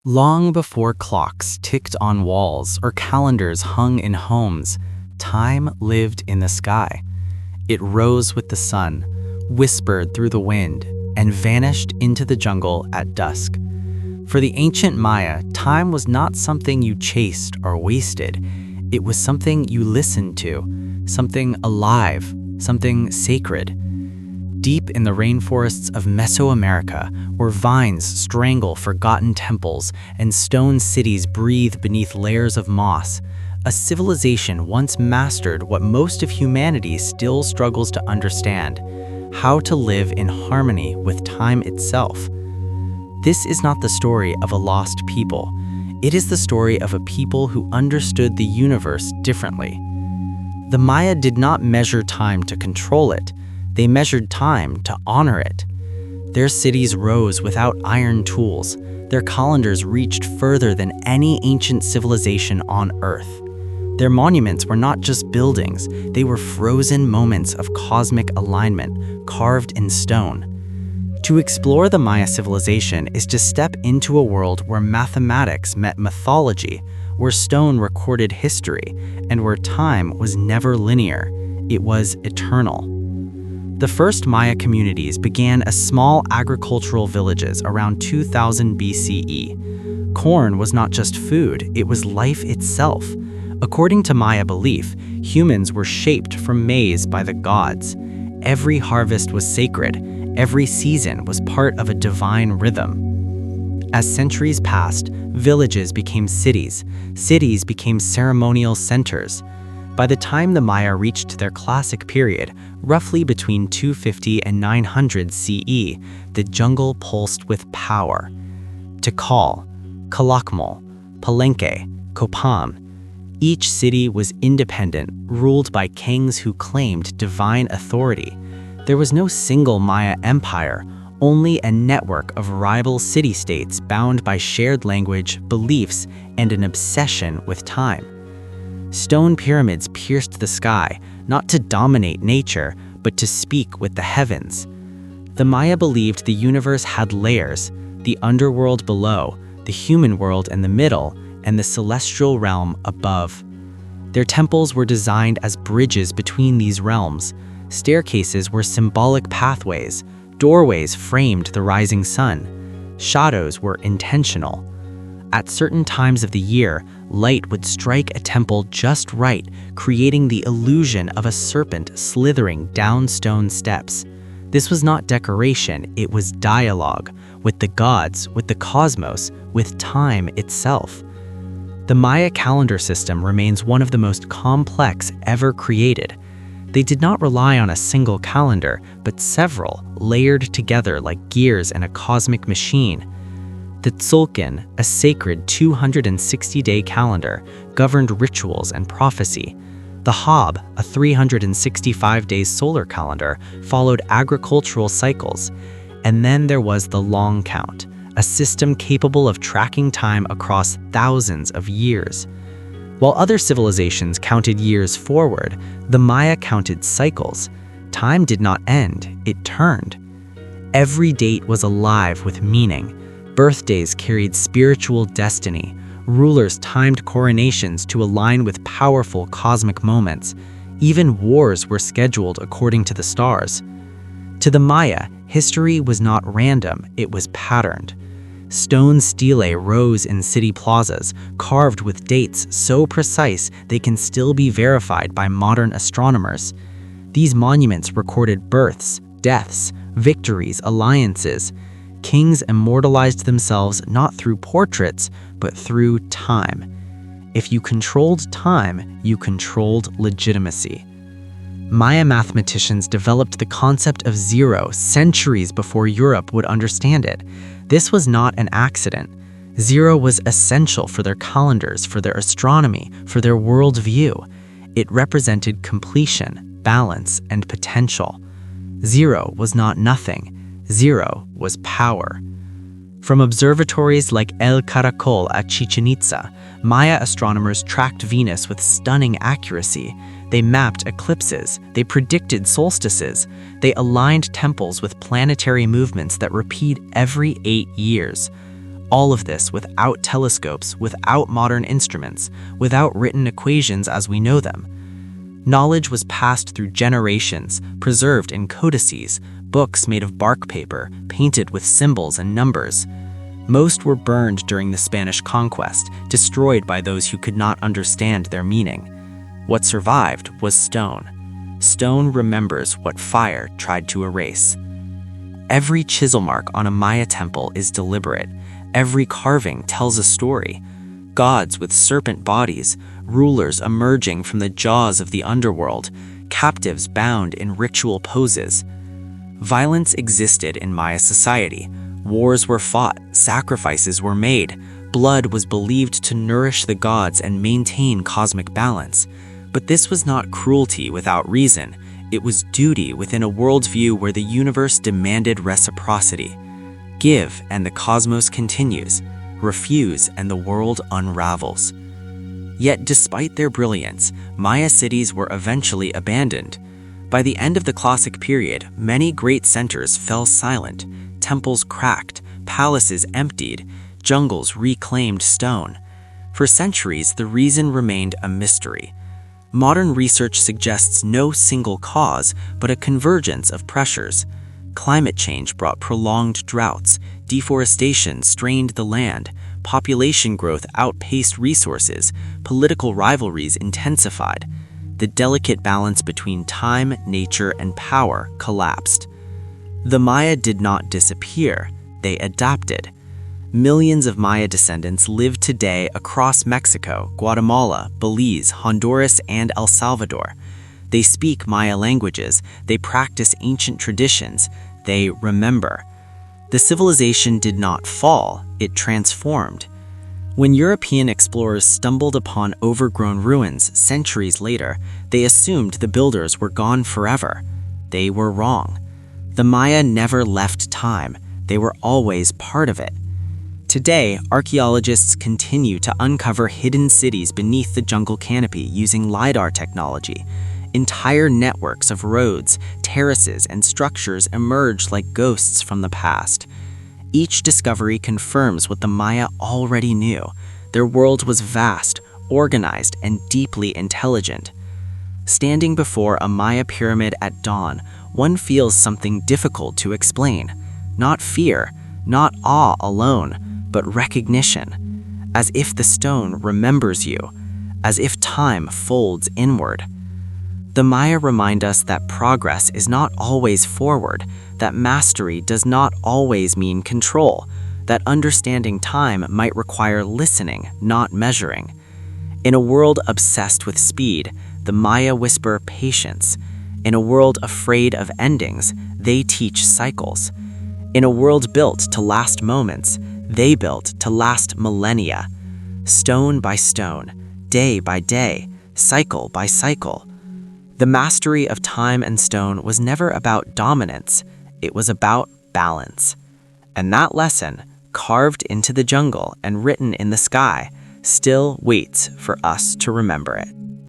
Long before clocks ticked on walls or calendars hung in homes, time lived in the sky. It rose with the sun, whispered through the wind, and vanished into the jungle at dusk. For the ancient Maya, time was not something you chased or wasted. It was something you listened to, something alive, something sacred. Deep in the rainforests of Mesoamerica, where vines strangle forgotten temples and stone cities breathe beneath layers of moss, a civilization once mastered what most of humanity still struggles to understand: how to live in harmony with time itself. This is not the story of a lost people. It is the story of a people who understood the universe differently. The Maya did not measure time to control it. They measured time to honor it. Their cities rose without iron tools. Their calendars reached further than any ancient civilization on Earth. Their monuments were not just buildings, they were frozen moments of cosmic alignment, carved in stone. To explore the Maya civilization is to step into a world where mathematics met mythology, where stone recorded history, and where time was never linear. It was eternal. The first Maya communities began as small agricultural villages around 2000 BCE. Corn was not just food, it was life itself. According to Maya belief, humans were shaped from maize by the gods. Every harvest was sacred, every season was part of a divine rhythm. As centuries passed, villages became cities, cities became ceremonial centers. By the time the Maya reached their classic period, roughly between 250 and 900 CE, the jungle pulsed with power. Tikal, Calakmul, Palenque, Copam. Each city was independent, ruled by kings who claimed divine authority. There was no single Maya empire, only a network of rival city-states bound by shared language, beliefs, and an obsession with time. Stone pyramids pierced the sky, not to dominate nature, but to speak with the heavens. The Maya believed the universe had layers: the underworld below, the human world in the middle, and the celestial realm above. Their temples were designed as bridges between these realms. Staircases were symbolic pathways. Doorways framed the rising sun. Shadows were intentional. At certain times of the year, light would strike a temple just right, creating the illusion of a serpent slithering down stone steps. This was not decoration, it was dialogue with the gods, with the cosmos, with time itself. The Maya calendar system remains one of the most complex ever created. They did not rely on a single calendar, but several, layered together like gears in a cosmic machine. The Tzolk'in, a sacred 260-day calendar, governed rituals and prophecy. The Hab, a 365-day solar calendar, followed agricultural cycles. And then there was the long count, a system capable of tracking time across thousands of years. While other civilizations counted years forward, the Maya counted cycles. Time did not end, it turned. Every date was alive with meaning. Birthdays carried spiritual destiny. Rulers timed coronations to align with powerful cosmic moments. Even wars were scheduled according to the stars. To the Maya, history was not random, it was patterned. Stone stelae rose in city plazas, carved with dates so precise they can still be verified by modern astronomers. These monuments recorded births, deaths, victories, alliances. Kings immortalized themselves not through portraits, but through time. If you controlled time, you controlled legitimacy. Maya mathematicians developed the concept of zero centuries before Europe would understand it. This was not an accident. Zero was essential for their calendars, for their astronomy, for their worldview. It represented completion, balance, and potential. Zero was not nothing. Zero was power. From observatories like El Caracol at Chichen Itza, Maya astronomers tracked Venus with stunning accuracy. They mapped eclipses, they predicted solstices, they aligned temples with planetary movements that repeat every 8 years. All of this without telescopes, without modern instruments, without written equations as we know them. Knowledge was passed through generations, preserved in codices, books made of bark paper, painted with symbols and numbers. Most were burned during the Spanish conquest, destroyed by those who could not understand their meaning. What survived was stone. Stone remembers what fire tried to erase. Every chisel mark on a Maya temple is deliberate. Every carving tells a story. Gods with serpent bodies, rulers emerging from the jaws of the underworld, captives bound in ritual poses. Violence existed in Maya society. Wars were fought, sacrifices were made, blood was believed to nourish the gods and maintain cosmic balance. But this was not cruelty without reason. It was duty within a worldview where the universe demanded reciprocity. Give and the cosmos continues. Refuse and the world unravels. Yet despite their brilliance, Maya cities were eventually abandoned. By the end of the classic period, many great centers fell silent, temples cracked, palaces emptied, jungles reclaimed stone. For centuries, the reason remained a mystery. Modern research suggests no single cause, but a convergence of pressures. Climate change brought prolonged droughts, deforestation strained the land, population growth outpaced resources, political rivalries intensified. The delicate balance between time, nature, and power collapsed. The Maya did not disappear, they adapted. Millions of Maya descendants live today across Mexico, Guatemala, Belize, Honduras, and El Salvador. They speak Maya languages, they practice ancient traditions, they remember. The civilization did not fall, it transformed. When European explorers stumbled upon overgrown ruins centuries later, they assumed the builders were gone forever. They were wrong. The Maya never left time, they were always part of it. Today, archaeologists continue to uncover hidden cities beneath the jungle canopy using LiDAR technology. Entire networks of roads, terraces, and structures emerge like ghosts from the past. Each discovery confirms what the Maya already knew. Their world was vast, organized, and deeply intelligent. Standing before a Maya pyramid at dawn, one feels something difficult to explain. Not fear, not awe alone, but recognition. As if the stone remembers you, as if time folds inward. The Maya remind us that progress is not always forward, that mastery does not always mean control, that understanding time might require listening, not measuring. In a world obsessed with speed, the Maya whisper patience. In a world afraid of endings, they teach cycles. In a world built to last moments, they built to last millennia. Stone by stone, day by day, cycle by cycle. The mastery of time and stone was never about dominance, it was about balance. And that lesson, carved into the jungle and written in the sky, still waits for us to remember it.